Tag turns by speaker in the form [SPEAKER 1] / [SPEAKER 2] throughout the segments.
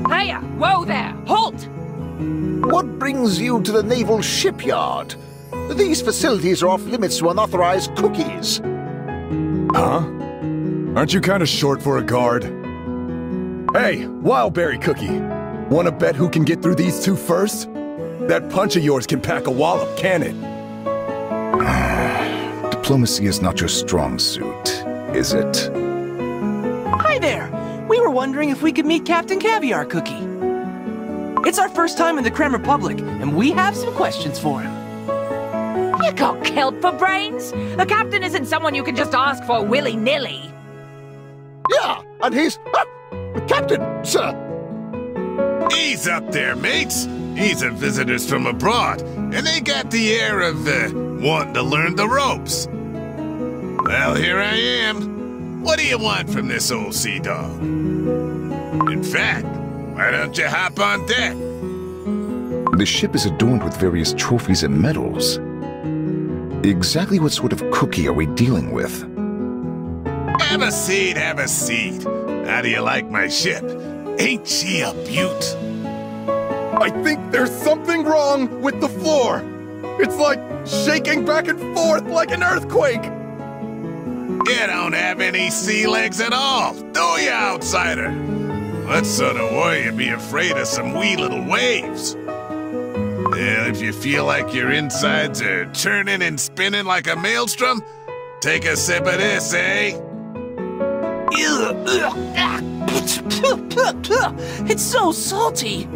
[SPEAKER 1] Hiya! Whoa there! Halt!
[SPEAKER 2] What brings you to the naval shipyard? These facilities are off limits to unauthorized cookies.
[SPEAKER 3] Huh? Aren't you kind of short for a guard? Hey, Wildberry Cookie! Wanna bet who can get through these two first? That punch of yours can pack a wallop, can it?
[SPEAKER 2] Diplomacy is not your strong suit, is it?
[SPEAKER 4] Hi there! We were wondering if we could meet Captain Caviar Cookie. It's our first time in the Creme Republic, and we have some questions for him.
[SPEAKER 1] You got killed for brains? The captain isn't someone you can just ask for willy-nilly.
[SPEAKER 2] Yeah, and he's... Captain, sir!
[SPEAKER 5] Ease up there, mates. These are visitors from abroad, and they got the air of, wanting to learn the ropes. Well, here I am. What do you want from this old sea dog? In fact, why don't you hop on deck?
[SPEAKER 2] The ship is adorned with various trophies and medals. Exactly what sort of cookie are we dealing with?
[SPEAKER 5] Have a seat, have a seat. How do you like my ship? Ain't she a beaut?
[SPEAKER 3] I think there's something wrong with the floor. It's like shaking back and forth like an earthquake.
[SPEAKER 5] You don't have any sea legs at all, do you, outsider? What sort of warrior be afraid of some wee little waves? Well, if you feel like your insides are turning and spinning like a maelstrom, take a sip of this, eh?
[SPEAKER 4] It's so salty!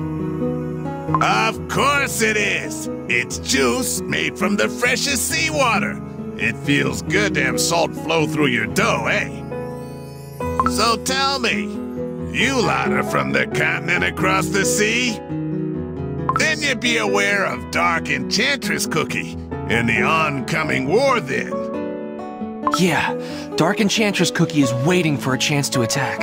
[SPEAKER 5] Of course it is! It's juice made from the freshest seawater. It feels good to have salt flow through your dough, eh? So tell me, you lot are from the continent across the sea? Then you'd be aware of Dark Enchantress Cookie and the oncoming war then.
[SPEAKER 4] Yeah, Dark Enchantress Cookie is waiting for a chance to attack.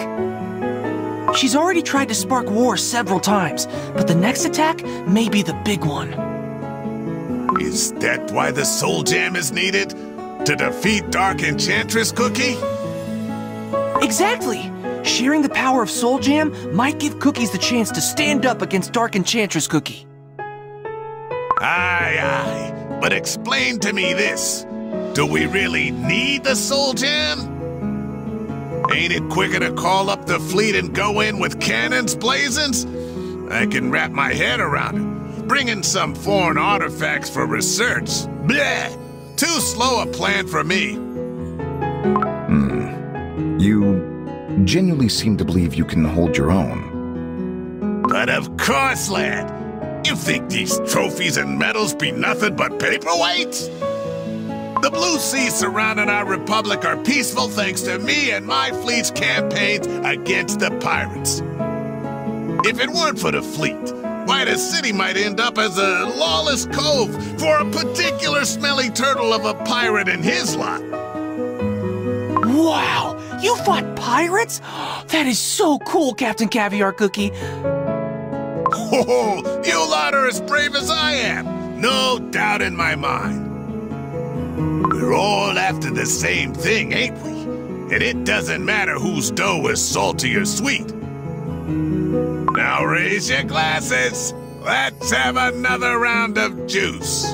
[SPEAKER 4] She's already tried to spark war several times, but the next attack may be the big one.
[SPEAKER 5] Is that why the Soul Jam is needed? To defeat Dark Enchantress Cookie?
[SPEAKER 4] Exactly! Sharing the power of Soul Jam might give Cookies the chance to stand up against Dark Enchantress Cookie.
[SPEAKER 5] Aye, aye. But explain to me this. Do we really need the Soul Jam? Ain't it quicker to call up the fleet and go in with cannons blazing? I can wrap my head around it. Bring in some foreign artifacts for research. Bleh! Too slow a plan for me.
[SPEAKER 2] You genuinely seem to believe you can hold your own.
[SPEAKER 5] But of course, lad. You think these trophies and medals be nothing but paperweights? The blue seas surrounding our republic are peaceful thanks to me and my fleet's campaigns against the pirates. If it weren't for the fleet, why the city might end up as a lawless cove for a particular smelly turtle of a pirate and his lot.
[SPEAKER 4] Wow! You fought pirates? That is so cool, Captain Caviar Cookie.
[SPEAKER 5] Oh, you lot are as brave as I am. No doubt in my mind. We're all after the same thing, ain't we? And it doesn't matter whose dough is salty or sweet. Now raise your glasses. Let's have another round of juice.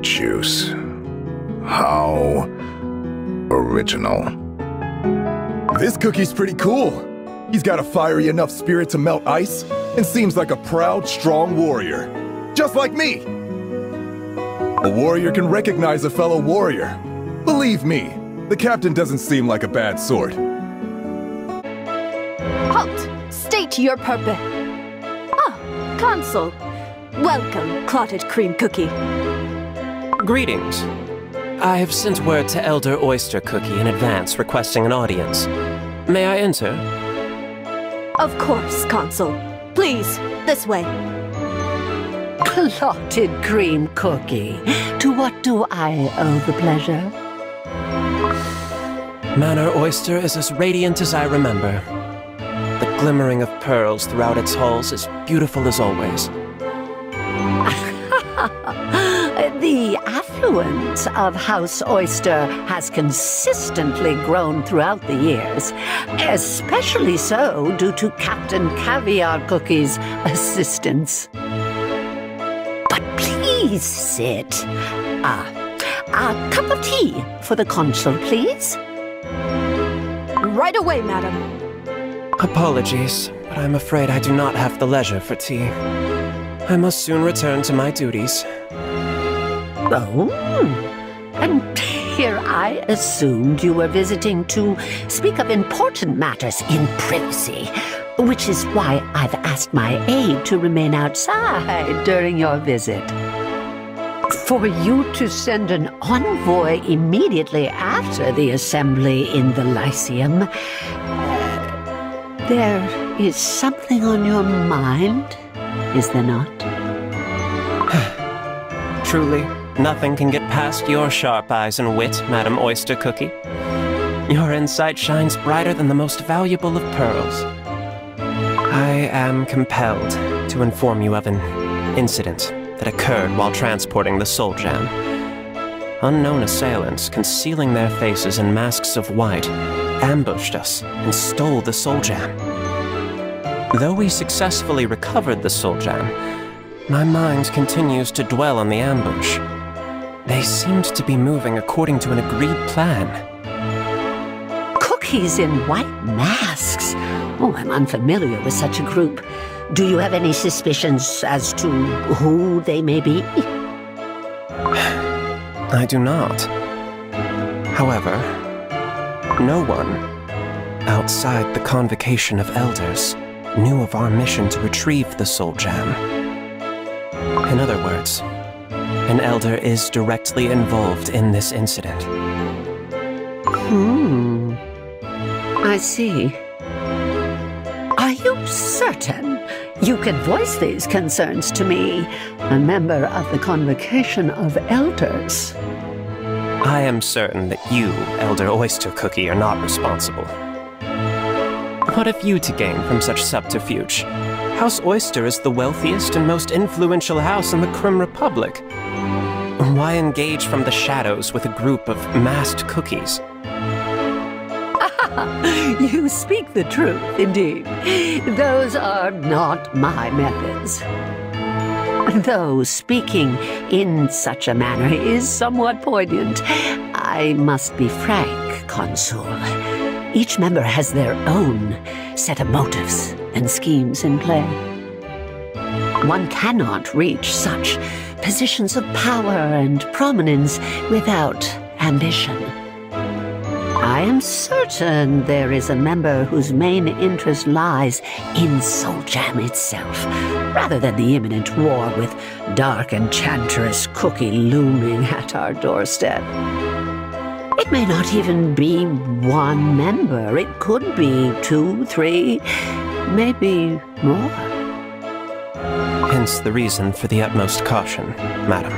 [SPEAKER 2] Juice. How original.
[SPEAKER 3] This cookie's pretty cool. He's got a fiery enough spirit to melt ice and seems like a proud, strong warrior. Just like me. A warrior can recognize a fellow warrior. Believe me, the captain doesn't seem like a bad sort.
[SPEAKER 6] Halt! State your purpose. Ah, Consul. Welcome, Clotted Cream Cookie.
[SPEAKER 7] Greetings. I have sent word to Elder Oyster Cookie in advance requesting an audience. May I enter?
[SPEAKER 6] Of course, Consul. Please, this way.
[SPEAKER 8] Clotted Cream Cookie. To what do I owe the pleasure?
[SPEAKER 7] Manor Oyster is as radiant as I remember. The glimmering of pearls throughout its halls is beautiful as always.
[SPEAKER 8] The influence of House Oyster has consistently grown throughout the years, especially so due to Captain Caviar Cookie's assistance. But please sit. A cup of tea for the consul, please.
[SPEAKER 6] Right away, madam.
[SPEAKER 7] Apologies, but I'm afraid I do not have the leisure for tea. I must soon return to my duties.
[SPEAKER 8] Oh, and here I assumed you were visiting to speak of important matters in privacy, which is why I've asked my aide to remain outside during your visit. For you to send an envoy immediately after the assembly in the Lyceum, there is something on your mind, is there not?
[SPEAKER 7] Truly, nothing can get past your sharp eyes and wit, Madam Oyster Cookie. Your insight shines brighter than the most valuable of pearls. I am compelled to inform you of an incident that occurred while transporting the Soul Gem. Unknown assailants, concealing their faces in masks of white, ambushed us and stole the Soul Gem. Though we successfully recovered the Soul Gem, my mind continues to dwell on the ambush. They seemed to be moving according to an agreed plan.
[SPEAKER 8] Cookies in white masks? Oh, I'm unfamiliar with such a group. Do you have any suspicions as to who they may be?
[SPEAKER 7] I do not. However, no one outside the convocation of elders knew of our mission to retrieve the Soul Gem. In other words, an elder is directly involved in this incident.
[SPEAKER 8] I see. Are you certain you can voice these concerns to me, a member of the convocation of elders?
[SPEAKER 7] I am certain that you, Elder Oyster Cookie, are not responsible. What have you to gain from such subterfuge? House Oyster is the wealthiest and most influential house in the Crim Republic. Why engage from the shadows with a group of masked cookies?
[SPEAKER 8] You speak the truth, indeed. Those are not my methods. Though speaking in such a manner is somewhat poignant, I must be frank, Consul. Each member has their own set of motives and schemes in play. One cannot reach such positions of power and prominence without ambition. I am certain there is a member whose main interest lies in Soul Jam itself, rather than the imminent war with Dark Enchantress Cookie looming at our doorstep. It may not even be one member. It could be 2, 3, maybe more.
[SPEAKER 7] Hence the reason for the utmost caution, madam.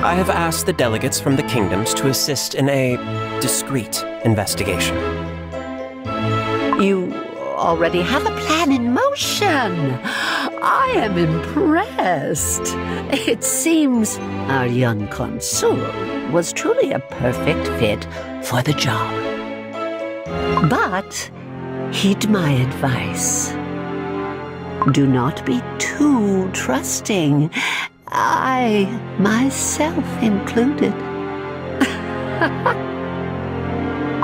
[SPEAKER 7] I have asked the delegates from the kingdoms to assist in a discreet investigation.
[SPEAKER 8] You already have a plan in motion. I am impressed. It seems our young consul was truly a perfect fit for the job. But heed my advice. Do not be too trusting. I, myself included.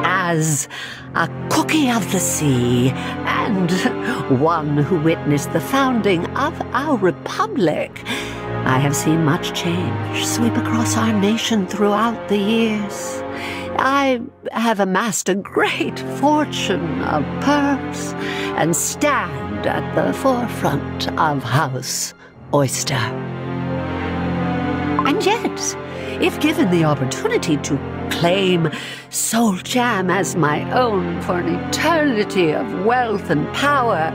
[SPEAKER 8] As a cookie of the sea, and one who witnessed the founding of our republic, I have seen much change sweep across our nation throughout the years. I have amassed a great fortune of pearls, and stand at the forefront of House Oyster. And yet, if given the opportunity to claim Soul Jam as my own for an eternity of wealth and power,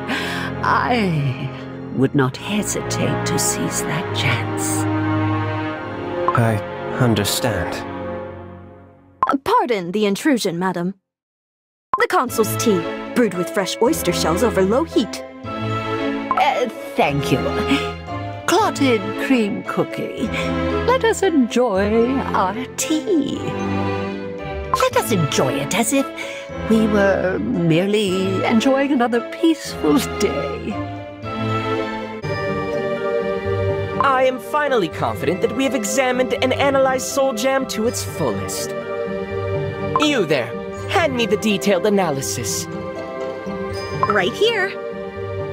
[SPEAKER 8] I would not hesitate to seize that chance.
[SPEAKER 7] I understand.
[SPEAKER 6] Pardon the intrusion, madam. The consul's tea, brewed with fresh oyster shells over low heat.
[SPEAKER 8] Thank you. Clotted cream cookie. let us enjoy our tea. Let us enjoy it as if we were merely enjoying another peaceful day.
[SPEAKER 9] I am finally confident that we have examined and analyzed Soul Jam to its fullest. You there, hand me the detailed analysis.
[SPEAKER 10] Right here.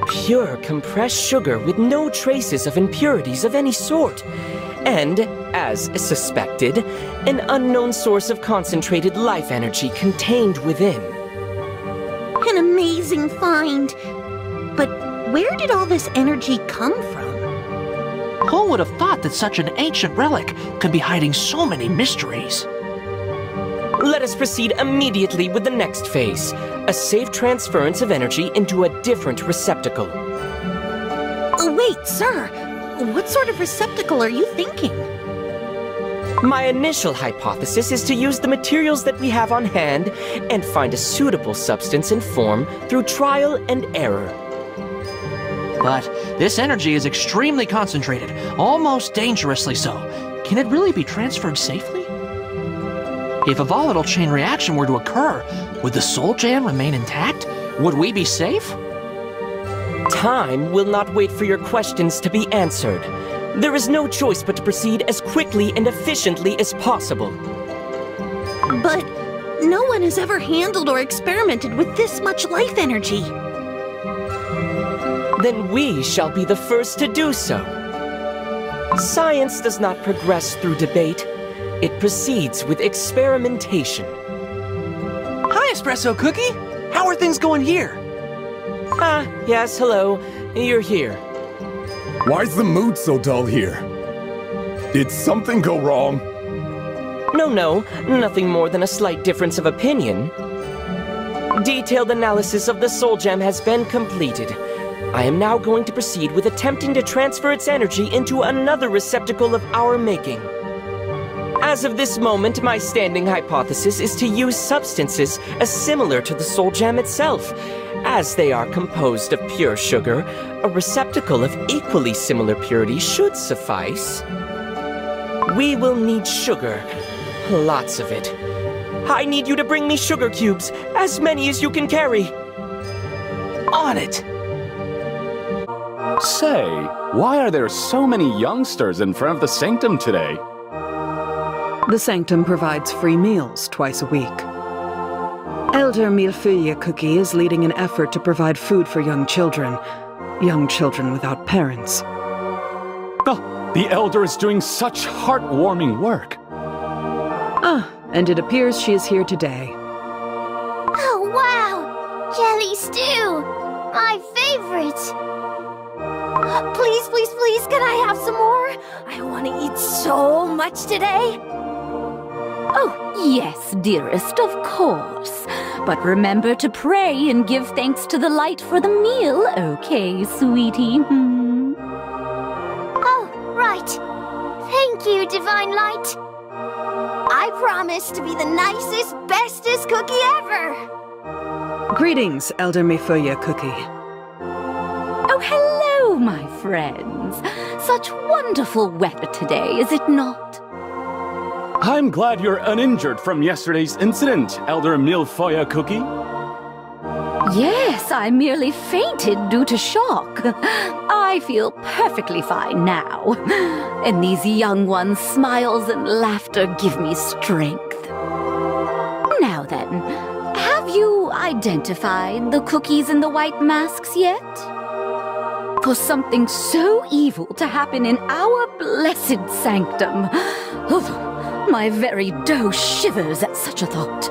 [SPEAKER 9] Pure compressed sugar with no traces of impurities of any sort. And, as suspected, an unknown source of concentrated life energy contained within.
[SPEAKER 10] An amazing find. But where did all this energy come from?
[SPEAKER 4] Who would have thought that such an ancient relic could be hiding so many mysteries?
[SPEAKER 9] Let us proceed immediately with the next phase, a safe transference of energy into a different receptacle.
[SPEAKER 10] Wait, sir. What sort of receptacle are you thinking?
[SPEAKER 9] My initial hypothesis is to use the materials that we have on hand and find a suitable substance and form through trial and error.
[SPEAKER 4] But this energy is extremely concentrated, almost dangerously so. Can it really be transferred safely? If a volatile chain reaction were to occur, would the Soul Jam remain intact? Would we be safe?
[SPEAKER 9] Time will not wait for your questions to be answered. There is no choice but to proceed as quickly and efficiently as possible.
[SPEAKER 10] But no one has ever handled or experimented with this much life energy.
[SPEAKER 9] Then we shall be the first to do so. Science does not progress through debate. It proceeds with experimentation.
[SPEAKER 4] Hi, Espresso Cookie! How are things going here?
[SPEAKER 9] Ah, yes, hello. You're here.
[SPEAKER 3] Why's the mood so dull here? Did something go wrong?
[SPEAKER 9] No, nothing more than a slight difference of opinion. Detailed analysis of the Soul Gem has been completed. I am now going to proceed with attempting to transfer its energy into another receptacle of our making. As of this moment, my standing hypothesis is to use substances as similar to the Soul Gem itself. As they are composed of pure sugar, a receptacle of equally similar purity should suffice. We will need sugar. Lots of it. I need you to bring me sugar cubes, as many as you can carry. On it!
[SPEAKER 11] Say, why are there so many youngsters in front of the sanctum today?
[SPEAKER 12] The sanctum provides free meals twice a week. Elder Millefeuille Cookie is leading an effort to provide food for young children without parents.
[SPEAKER 11] Oh, the Elder is doing such heartwarming work.
[SPEAKER 12] And it appears she is here today.
[SPEAKER 13] Oh, wow! Jelly stew! My favorite! Please, please, please, can I have some more? I want to eat so much today.
[SPEAKER 6] Oh, yes, dearest, of course. But remember to pray and give thanks to the light for the meal, okay, sweetie?
[SPEAKER 13] Oh, right. Thank you, Divine Light. I promise to be the nicest, bestest cookie ever.
[SPEAKER 12] Greetings, Elder Millefeuille Cookie.
[SPEAKER 6] Oh, hello, my friends. Such wonderful weather today, is it not?
[SPEAKER 11] I'm glad you're uninjured from yesterday's incident, Elder Millefeuille Cookie.
[SPEAKER 6] Yes, I merely fainted due to shock. I feel perfectly fine now. And these young ones' smiles and laughter give me strength. Now then, have you identified the cookies in the white masks yet? For something so evil to happen in our blessed sanctum. My very dough shivers at such a thought.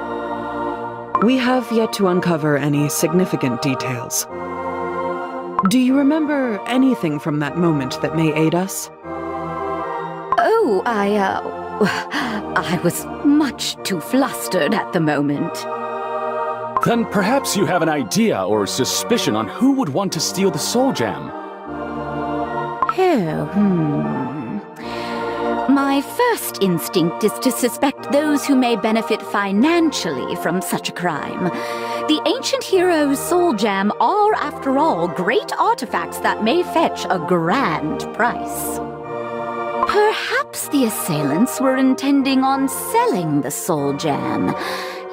[SPEAKER 12] We have yet to uncover any significant details. Do you remember anything from that moment that may aid us?
[SPEAKER 6] Oh, I was much too flustered at the moment.
[SPEAKER 11] Then perhaps you have an idea or suspicion on who would want to steal the Soul Jam.
[SPEAKER 6] My first instinct is to suspect those who may benefit financially from such a crime. The ancient hero's Soul Jam are, after all, great artifacts that may fetch a grand price. Perhaps the assailants were intending on selling the soul gem.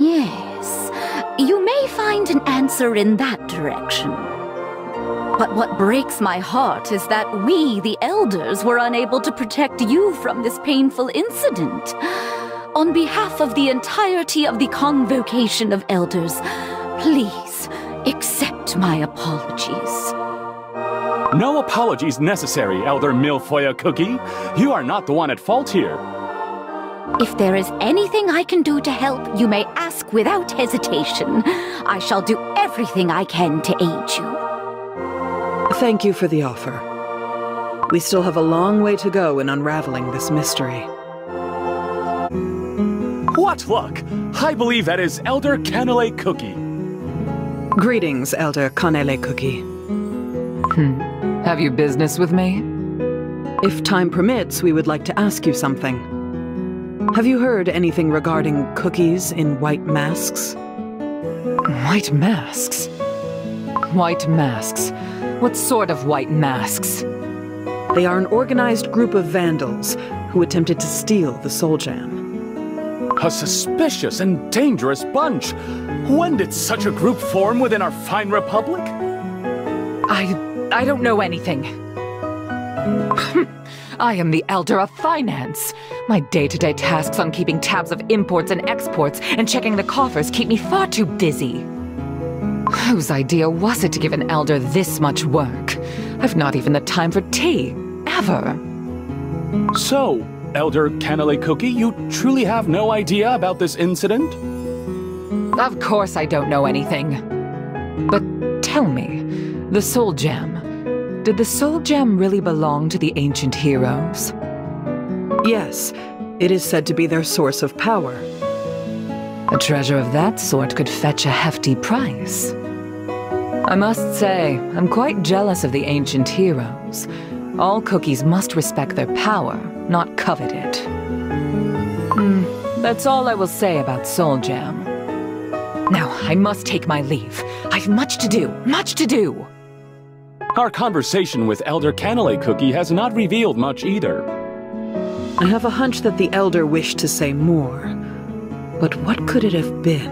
[SPEAKER 6] Yes, you may find an answer in that direction. But what breaks my heart is that we, the elders, were unable to protect you from this painful incident. On behalf of the entirety of the Convocation of Elders, please accept my apologies.
[SPEAKER 11] No apologies necessary, Elder Milfoya Cookie. You are not the one at fault here.
[SPEAKER 6] If there is anything I can do to help, you may ask without hesitation. I shall do everything I can to aid you.
[SPEAKER 12] Thank you for the offer. We still have a long way to go in unraveling this mystery.
[SPEAKER 11] What luck! I believe that is Elder Canele Cookie.
[SPEAKER 12] Greetings, Elder Canele Cookie.
[SPEAKER 1] Have you business with me?
[SPEAKER 12] If time permits, we would like to ask you something. Have you heard anything regarding cookies in white masks?
[SPEAKER 1] White masks? White masks? What sort of white masks?
[SPEAKER 12] They are an organized group of vandals who attempted to steal the soul gem.
[SPEAKER 11] A suspicious and dangerous bunch. When did such a group form within our fine republic?
[SPEAKER 1] I don't know anything. I am the Elder of Finance. My day-to-day tasks on keeping tabs of imports and exports and checking the coffers keep me far too busy. Whose idea was it to give an elder this much work? I've not even the time for tea, ever.
[SPEAKER 11] So, Elder Canele Cookie, you truly have no idea about this incident?
[SPEAKER 1] Of course I don't know anything. But tell me, the soul gem. Did the soul gem really belong to the ancient heroes?
[SPEAKER 12] Yes, it is said to be their source of power.
[SPEAKER 1] A treasure of that sort could fetch a hefty price. I must say, I'm quite jealous of the ancient heroes. All cookies must respect their power, not covet it. That's all I will say about Soul Jam. Now, I must take my leave. I've much to do, much to do!
[SPEAKER 11] Our conversation with Elder Canele Cookie has not revealed much either.
[SPEAKER 12] I have a hunch that the Elder wished to say more. But what could it have been?